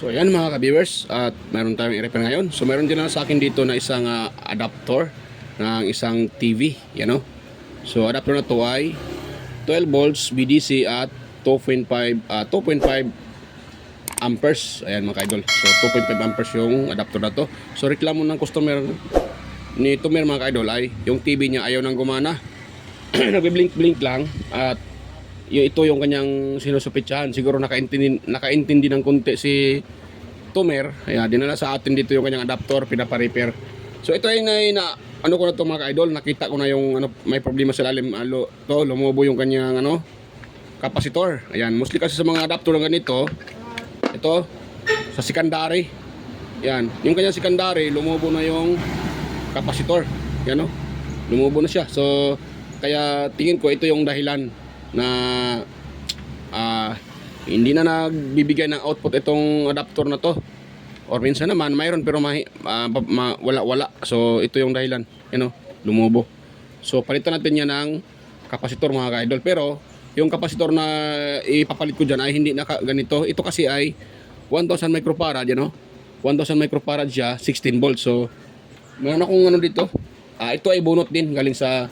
So ayan mga ka-viewers, at meron tayong i-repair ngayon. So meron din na sa akin dito na isang adapter ng isang TV, yan o. So adapter na to ay 12 volts BDC at 2.5 amperes. Ayan mga ka-idol. So 2.5 amperes yung adapter na to. So reklamo ng customer ni Tumer mga ka-idol ay yung TV niya ayaw nang gumana. Nagbi-blink-blink lang at ito yung kanyang sinusupitsahan. Siguro nakaintindi ng konti si Tumer. Ayan, dinala sa atin dito yung kanyang adapter, pinapa-repair. So ito ay ano ko na to mga ka-idol, nakita ko na yung may problema sa lalim. Lumubo yung kanyang kapasitor. Ayan, mostly kasi sa mga adapter ng ganito, ito sa secondary. Ayan, yung kanyang secondary, lumubo na yung kapasitor. Yan o, lumubo na siya. So kaya tingin ko ito yung dahilan na hindi na nagbibigay ng output itong adapter na to, or minsan naman mayroon pero wala. So ito yung dahilan, lumubo. So palitan natin yan ng kapasitor mga ka-idol. Pero yung kapasitor na ipapalit ko dyan ay hindi na ganito. Ito kasi ay 1000 microfarad, 1000 microfarad siya, 16 volts. So meron akong dito, ito ay bunot din, galing sa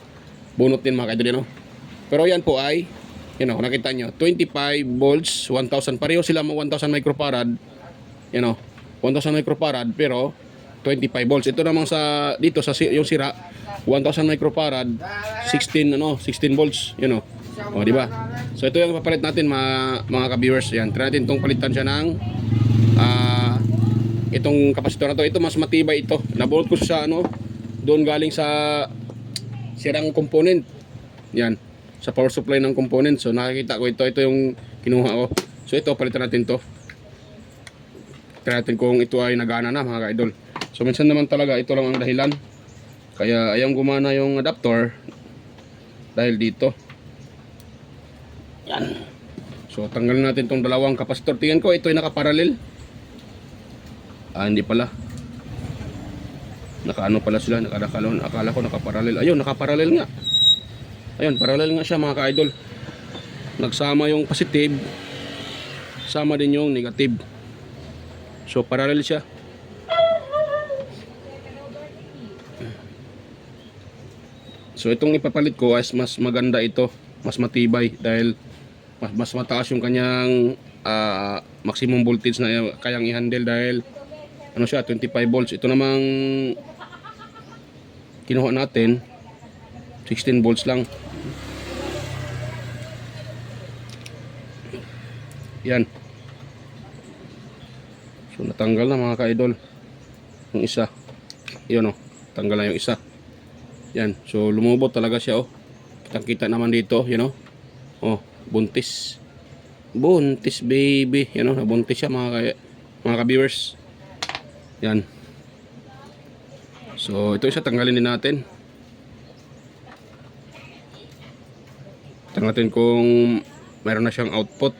bunot din mga ka-idol, Pero yan po ay, nakita nyo, 25 volts, 1000, pareho sila 1000 microfarad, 1000 microfarad, pero 25 volts. Ito namang dito sa yung sira, 1000 microfarad, 16 volts, O, di ba? So ito yung papalit natin mga ka-viewers. Yan, try natin itong palitan siya ng itong kapasitor na to. Ito mas matibay ito. Nabulot ko sa doon galing sa sirang component. Yan, sa power supply ng component. So nakikita ko ito yung kinuha ko. So ito, palitan natin to. Try natin kung ito ay nagana na mga ka-idol. So minsan naman talaga ito lang ang dahilan kaya ayaw gumana yung adapter, dahil dito. Yan. So tanggalin natin tong dalawang kapasitor. Tingnan ko ito ay nakaparallel. Hindi pala. Nakaano pala sila, akala ko nakaparallel. Ayun, nakaparallel nga. Ayun, parallel nga siya mga ka-idol. Nagsama yung positive, sama din yung negative. So parallel siya. So itong ipapalit ko ay mas maganda ito, mas matibay, dahil mas mataas yung kanyang maximum voltage na kayang i-handle, dahil siya 25 volts. Ito namang kinuha natin 16 volts lang. Yan. So natanggal na mga ka-idol yung isa. Yun tanggal na yung isa. Yan. So lumubot talaga siya Kitang-kita naman dito, buntis. Buntis baby. Nabuntis siya mga ka-viewers. Yan. So ito isa, tanggalin din natin. Tingnan natin kung mayroon na siyang output.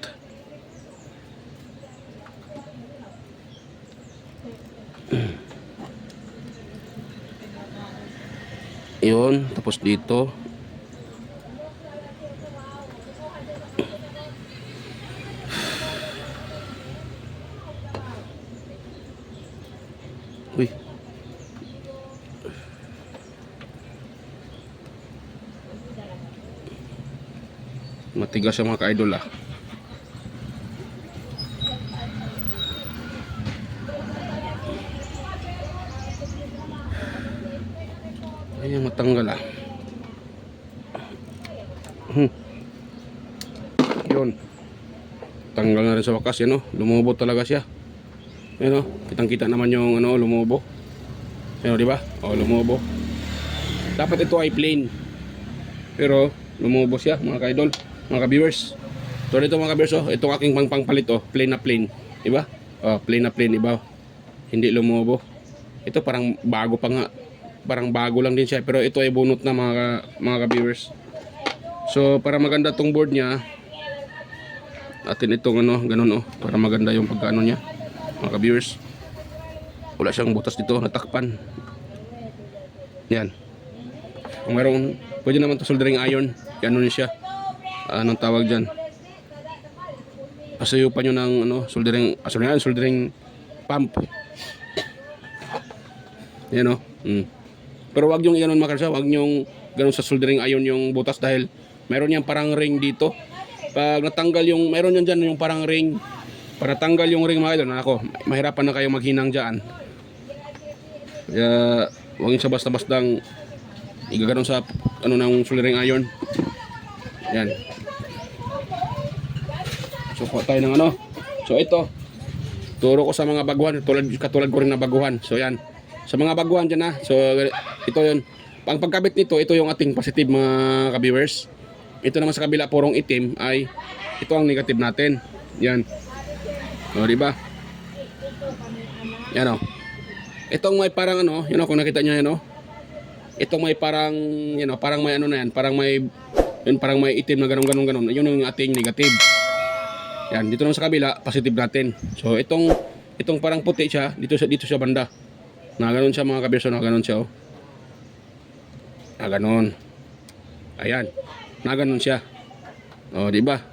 Yun, tapos dito. Uy. Matigas siya mga ka-idol Ayan, matanggal Yun. Tanggal na rin sa wakas, lumubo talaga siya. Kitang-kita naman yung lumubo. Di ba? Lumubo. Dapat ito ay plain. Pero lumubo siya mga ka-idol, mga ka-viewers. So dito mga ka-viewers, itong aking pangpalit plain na plain, di ba? Plain na plain, iba. Hindi lumubo. Ito parang bago pa nga. Parang bago lang din siya, pero ito ay bunot na mga ka-viewers. So para maganda tong board niya, atin itong ganun para maganda yung pagkaano niya, mga ka-viewers. Wala siyang butas dito, natakpan. Yan. Kung mayroong, pwede naman to soldering iron. Ganun siya. Anong tawag dyan? pasayupan nyo ng ano, soldering pump. Yan o. Pero wag yung gano'n mga kalsa, wag yung gano'n sa soldering iron yung butas dahil mayroon yan parang ring dito. Pag natanggal yung, mayroon yan dyan yung parang ring. Para tanggal yung ring mga idol, ako, mahirapan na kayo maghinang dyan. Kaya wag yung sa basta-bastang igaganon sa ano ng soldering iron. Yan. So kuha tayo ng ano. So ito, turo ko sa mga baguhan, katulad ko rin na baguhan. So yan. Sa mga baguhan dyan na. So ito yun. Ang pagkabit nito, ito yung ating positive mga ka-viewers. Ito naman sa kabila, purong itim ay ito ang negative natin. Yan. O, diba? Yan o. Itong may parang ano, yun o, kung nakita nyo yan o. Itong may parang, yun o, parang may ano na yan, parang may itim na ganun. Yun yung ating negative. Yan, dito naman sa kabila, positive natin. So, itong parang puti siya, dito siya banda. Na ganun siya mga kabirso, na ganun siya o. Na ganun. Ayan. Na ganun siya. O, diba?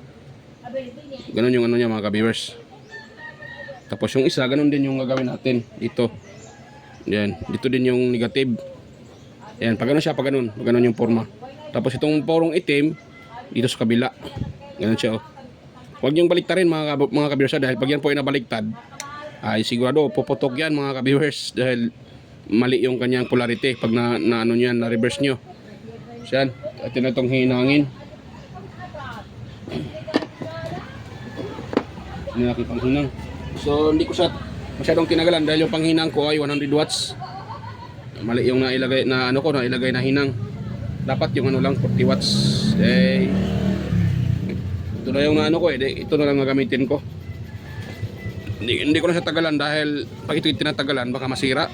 Ganun yung ano niya mga ka-viewers. Tapos yung isa, ganun din yung gagawin natin dito. Yan, dito din yung negative. Yan, pag ganun siya, pag ganun yung forma. Tapos itong porong itim dito sa kabila. Ganun siya oh. Huwag niyong baliktarin mga ka-viewers dahil pag yan po ay nabaliktad, ay sigurado puputok yan mga ka-viewers dahil mali yung kanyang polarity pag na ano niyan, na reverse niyo. Yan, at yun itong hinangin. Nilaki pang hinang. So hindi ko siya masyadong tinagalan dahil yung panghinang ko ay 100 watts. Mali yung nailagay na hinang. Dapat yung ano lang 40 watts. Ito na yung ano ko ito na lang gagamitin ko. Hindi ko na siya tagalan dahil pag ito tinatagalan baka masira.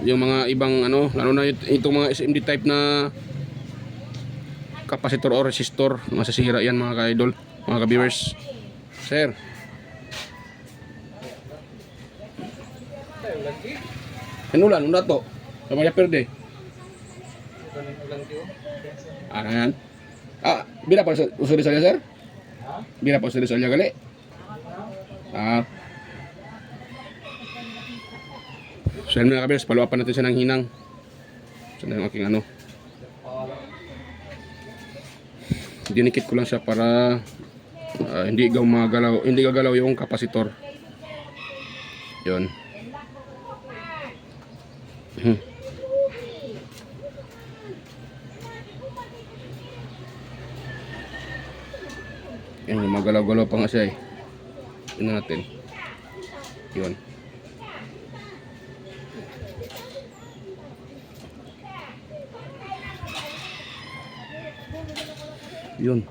Yung mga ibang ano, lalo na itong mga SMD type na capacitor o resistor, masisira yan mga ka-idol, mga ka-viewers. Sir. Ulan to. Sama ya perde. Ano yan? Bira pa usuli saya sir? Bira pa usuli saya gali? So yan mga kabers, paluapan natin siya ng hinang. So na yung aking ano. Dinikit ko lang siya para hindi gagalaw yung kapasitor. Yun. Yan, magalaw-galaw pa nga siya eh. Yun natin. Yun. Yun.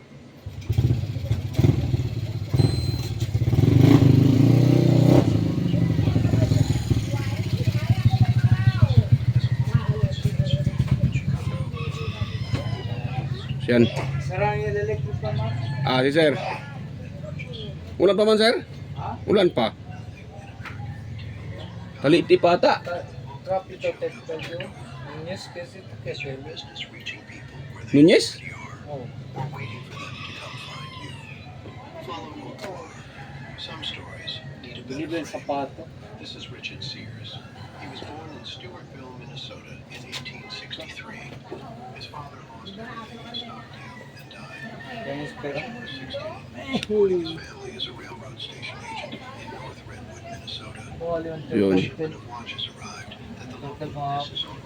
Yan. Si sir. Ulan pa man sir? Ulan pa. Taliti pa ata. Nunez? This is Richard Sears. He was born in Stewartville, Minnesota in 1863. His father lost everything in Stockdale and died. When he was 16, supporting his family as a railroad station agent in North Redwood, Minnesota. Yun. Shipment of watches arrived at the local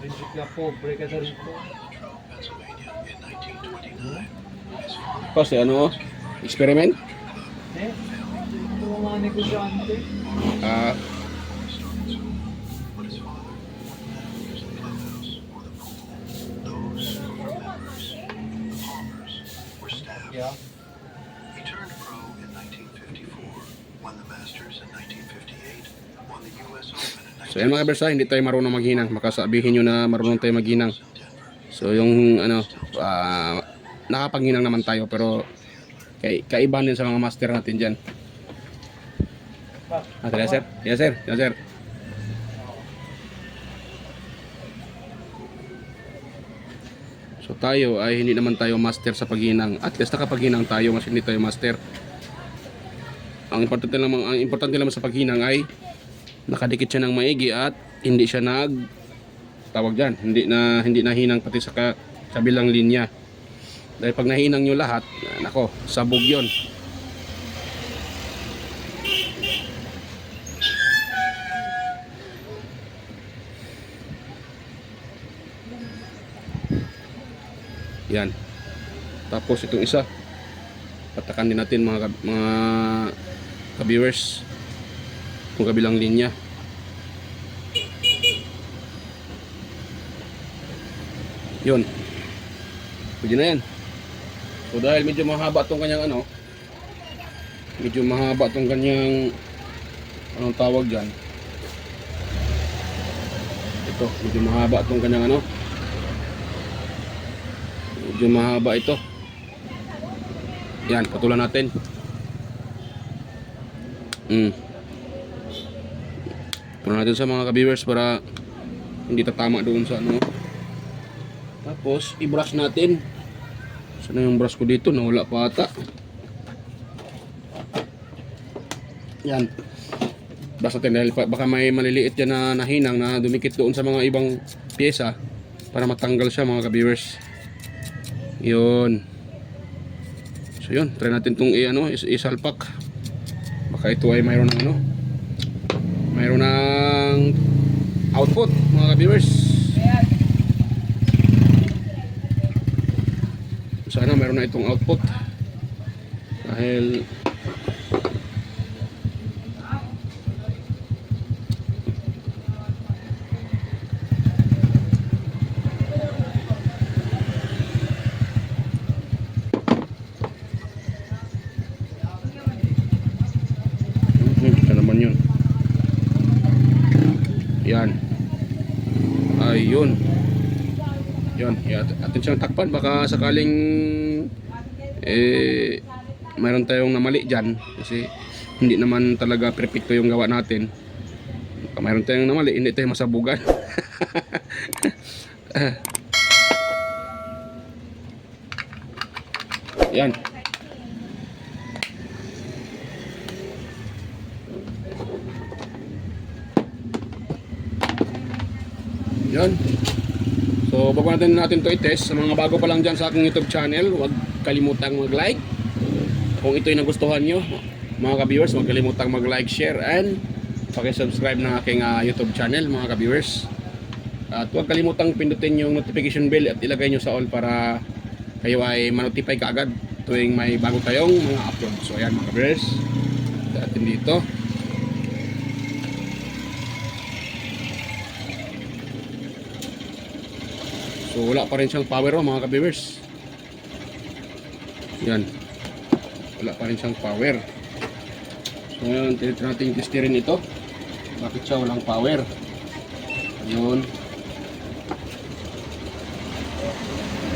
Mrs. Latrobe, Pennsylvania in 1929. His father Kasi ano, experiment? but his father never used the clubhouse or the pool. Those who were members, the Palmers, were staff. Yeah. He turned pro in 1954, won the Masters in 1958, won the US Open in So yan mga kabersa, hindi tayo marunong maghinang. Baka sabihin nyo na marunong tayo maghinang. 19 Denver. So yung ano, nakapaghinang naman tayo pero kaibahan din sa mga master natin dyan. Yes sir? Yes sir? Yes sir? So tayo ay hindi naman tayo master sa paghinang. At least nakapaghinang tayo mas hindi tayo master. ang importante lang sa paghinang ay nakadikit siya ng maigi at hindi siya tawag diyan, hindi na hinang pati sa kabilang linya. Dahil pag nahinang nyo lahat, nako, sabog 'yon. Yan. Tapos itong isa, patakan din natin mga ka-viewers kung kabilang linya. Yun. Pwede na yan. So dahil medyo mahaba tong kanyang anong tawag dyan. Ito, medyo mahaba tong kanyang medyo mahaba ito. Yan, patulan natin. Patulan natin sa mga ka-viewers para hindi tatama doon sa Tapos, i-brush natin. Sana yung brush ko dito? Nawala pa ata. Yan. Brush natin dahil baka may maliliit yan na nahinang na dumikit doon sa mga ibang pyesa para matanggal siya mga ka-viewers. Yun. So yun, try natin itong isalpak. Baka ito ay mayroon ng output mga ka-viewers. Sana mayroon na itong output dahil ito naman yun. Yan. Ayun. Yan, atin siyang takpan baka sakaling mayroon tayong namali dyan kasi hindi naman talaga perfecto yung gawa natin. Baka mayroon tayong namali, hindi tayo masabugan. Yan. Yan. So, bago natin to i-test, sa mga bago pa lang dyan sa aking YouTube channel, huwag kalimutang mag-like. Kung ito'y nagustuhan nyo, mga ka-viewers, huwag kalimutang mag-like, share, and paki-subscribe ng aking YouTube channel, mga ka-viewers. At huwag kalimutang pindutin yung notification bell at ilagay nyo sa all para kayo ay manotify kaagad tuwing may bago tayong mga upload. So, ayan mga ka-viewers, datin dito. So wala pa rin siyang power mga ka-viewers. Yan. Wala pa rin siyang power. So ngayon, tinitin natin testirin ito. Bakit siya walang power? Ayun.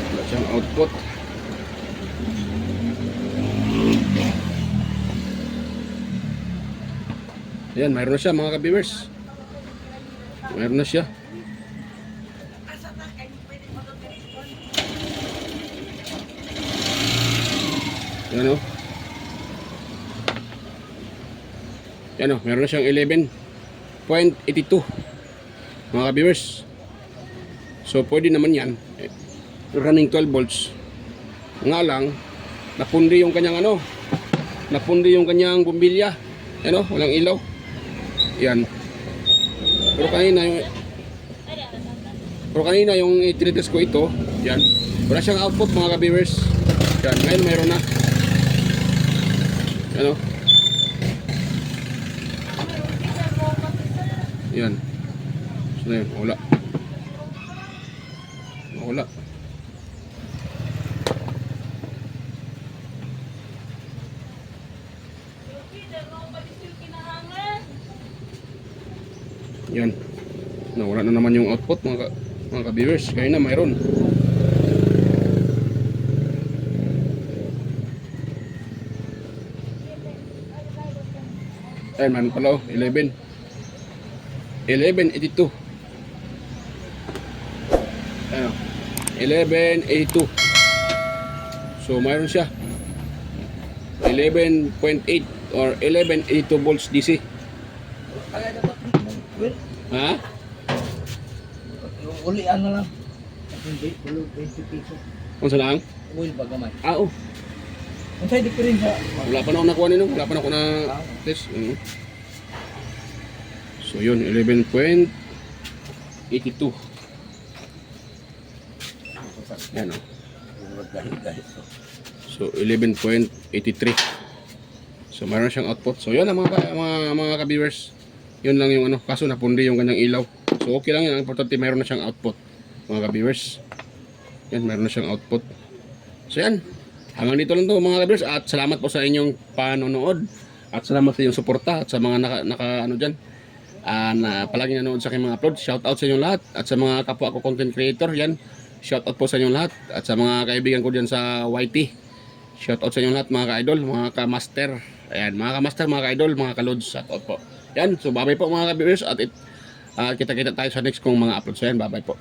Wala siyang output. Ayan, mayroon na siya mga ka-viewers. Mayroon na siya. Yan o. Yan o, meron na siyang 11.82 mga ka-viewers. So pwede naman yan running 12 volts. Nga lang napundi yung kanyang napundi yung kanyang bumbilya. Yan o, walang ilaw. Yan. Pero kanina yung itinites ko ito, yan, wala siyang output mga ka-viewers. Yan, ngayon mayroon na. Ano? Yan. So na yun, wala. Wala. Yan. Nawala na naman yung output mga ka-viewers. Kaya na mayroon. Ayan, man pala 11.82. Ayan, 11.82. So mayroon siya 11.8 or 1182 volts DC. Kaya dapat well, Ha? yung ulian na lang. Hindi, 20 pesos. Kung saan lang? Oil ba gamay? Oo. Kung sa'yo difference sa... Wala pa na ako nakuha nino. Wala pa na ako na test. So yun, 11.82. Yan o. So 11.83. So mayroon siyang output. So yun ang mga ka-viewers. Yun lang yung ano. Kaso napundi yung kanyang ilaw. So okay lang yun. Ang importante mayroon na siyang output. Mga ka-viewers. Yan, mayroon na siyang output. So yan. Hanggang dito lang to mga ka-viewers. At salamat po sa inyong panonood. At salamat sa inyong suporta. At sa mga naka ano dyan. Na palagi nanonood sa aking mga upload. Shout out sa inyong lahat. At sa mga kapwa ko content creator. Yan. Shout out po sa inyong lahat. At sa mga kaibigan ko dyan sa YT. Shout out sa inyong lahat mga ka-idol. Mga ka-master. Ayan. Mga ka-master, mga ka-idol, mga ka-lods. Shout out po. Yan. So babay po mga ka-viewers. At kita-kita tayo sa next kong mga uploads. So yan. Babay po.